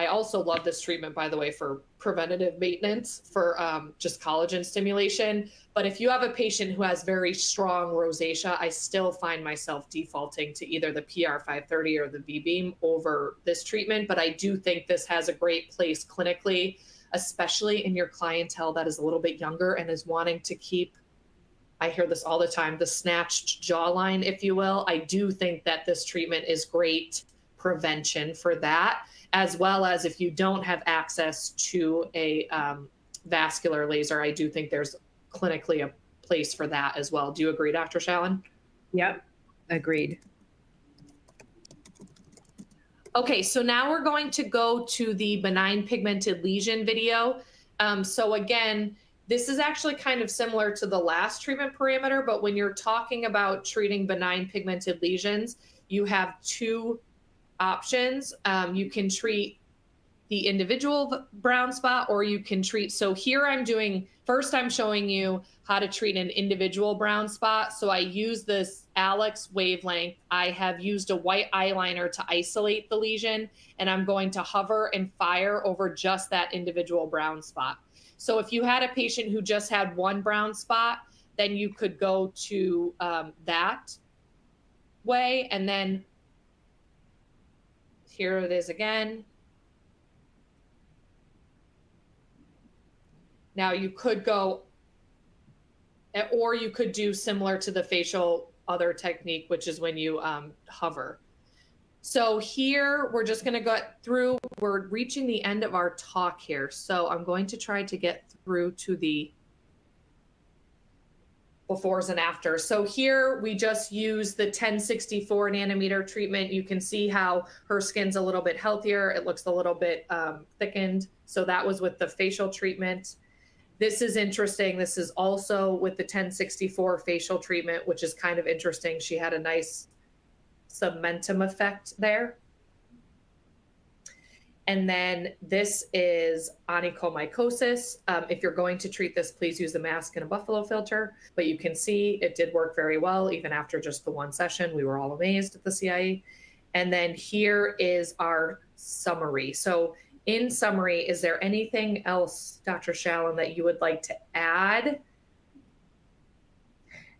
also love this treatment, by the way, for preventative maintenance, for just collagen stimulation. But if you have a patient who has very strong rosacea, I still find myself defaulting to either the PR530 or the V-beam over this treatment. But I do think this has a great place clinically, especially in your clientele that is a little bit younger and is wanting to keep, I hear this all the time, the snatched jawline, if you will. I do think that this treatment is great prevention for that, as well as if you don't have access to a vascular laser, I do think there's clinically a place for that as well. Do you agree, Dr. Shallon? Yep, agreed. Okay, so now we're going to go to the benign pigmented lesion video. So again, this is actually kind of similar to the last treatment parameter, but when you're talking about treating benign pigmented lesions, you have 2 options. You can treat the individual brown spot, or you can treat. So here first I'm showing you how to treat an individual brown spot. So I use this Alex wavelength. I have used a white eyeliner to isolate the lesion, and I'm going to hover and fire over just that individual brown spot. So if you had a patient who just had one brown spot, then you could go to that way. And then here it is again. Now you could go, or you could do similar to the facial other technique, which is when you hover. So here, we're just gonna go through, we're reaching the end of our talk here. So I'm going to try to get through to the befores and afters. So here we just use the 1064 nanometer treatment. You can see how her skin's a little bit healthier. It looks a little bit thickened. So that was with the facial treatment. This is interesting. This is also with the 1064 facial treatment, which is kind of interesting. She had a nice submentum effect there. And then this is onychomycosis. If you're going to treat this, please use a mask and a buffalo filter. But you can see it did work very well, even after just the one session. We were all amazed at the CIE. And then here is our summary. So in summary, is there anything else, Dr. Shallon, that you would like to add?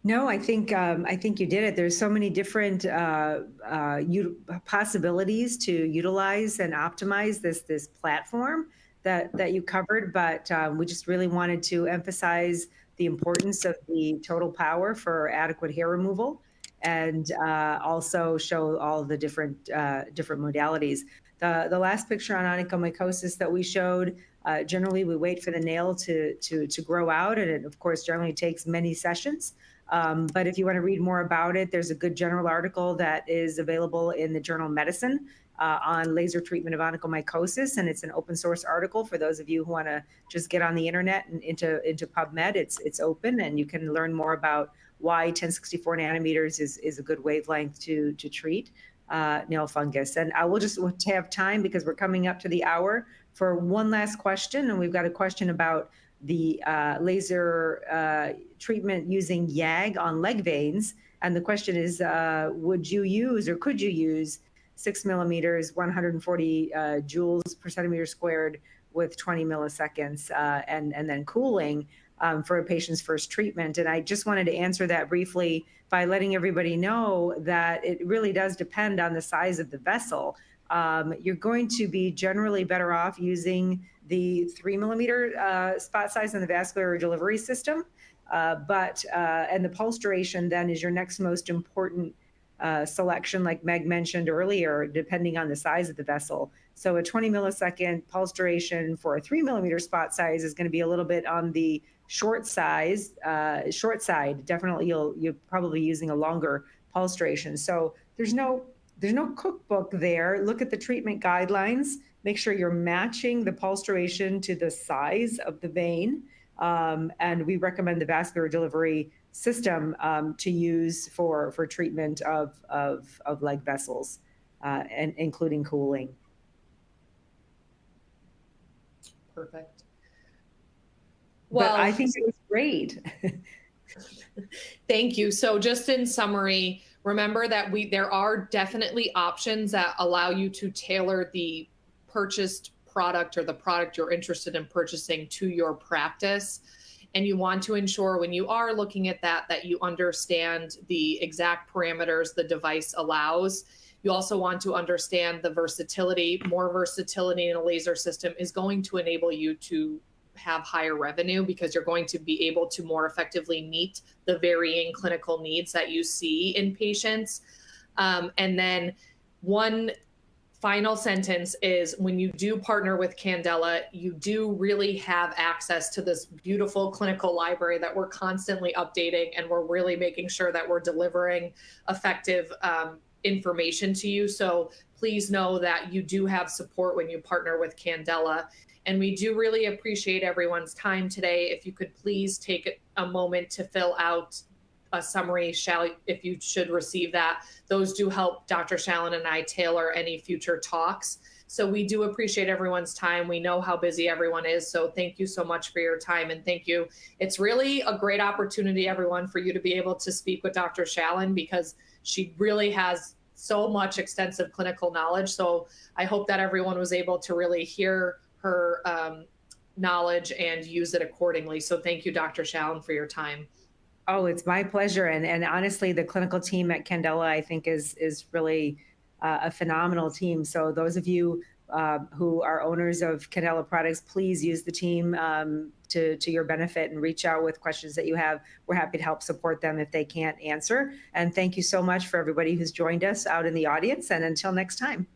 No, I think you did it. There's so many different possibilities to utilize and optimize this platform that you covered, but we just really wanted to emphasize the importance of the total power for adequate hair removal, and also show all the different modalities. The last picture on onychomycosis that we showed, generally we wait for the nail to grow out, and it of course generally takes many sessions. But if you want to read more about it, there's a good general article that is available in the journal Medicine on laser treatment of onychomycosis, and it's an open source article for those of you who want to just get on the internet and into PubMed. It's open, and you can learn more about why 1064 nanometers is a good wavelength to treat nail fungus. And I will just have time, because we're coming up to the hour, for one last question, and we've got a question about the laser treatment using YAG on leg veins. And the question is, would you use, or could you use 6 millimeters, 140 joules per centimeter squared with 20 milliseconds, and then cooling for a patient's first treatment? And I just wanted to answer that briefly by letting everybody know that it really does depend on the size of the vessel. You're going to be generally better off using the 3 millimeter spot size in the vascular delivery system, and the pulse duration then is your next most important selection, like Meg mentioned earlier, depending on the size of the vessel. So a 20 millisecond pulse duration for a 3 millimeter spot size is going to be a little bit on the short side. Definitely, you're probably using a longer pulse duration. So there's no cookbook there. Look at the treatment guidelines. Make sure you're matching the pulse duration to the size of the vein. And we recommend the vascular delivery system to use for treatment of leg vessels, and including cooling. Perfect. Well, but I think it was great. Thank you. So just in summary, remember that there are definitely options that allow you to tailor the purchased product or the product you're interested in purchasing to your practice. And you want to ensure when you are looking at that you understand the exact parameters the device allows. You also want to understand the versatility. More versatility in a laser system is going to enable you to have higher revenue, because you're going to be able to more effectively meet the varying clinical needs that you see in patients. And then one final sentence is, when you do partner with Candela, you do really have access to this beautiful clinical library that we're constantly updating, and we're really making sure that we're delivering effective information to you. So please know that you do have support when you partner with Candela. And we do really appreciate everyone's time today. If you could please take a moment to fill out a summary, if you should receive that. Those do help Dr. Shallon and I tailor any future talks. So we do appreciate everyone's time. We know how busy everyone is. So thank you so much for your time, and thank you. It's really a great opportunity, everyone, for you to be able to speak with Dr. Shallon, because she really has so much extensive clinical knowledge. So I hope that everyone was able to really hear her knowledge and use it accordingly. So thank you, Dr. Shallon, for your time. Oh, it's my pleasure. And honestly, the clinical team at Candela, I think, is really a phenomenal team. So those of you who are owners of Candela products, please use the team to your benefit and reach out with questions that you have. We're happy to help support them if they can't answer. And thank you so much for everybody who's joined us out in the audience. And until next time.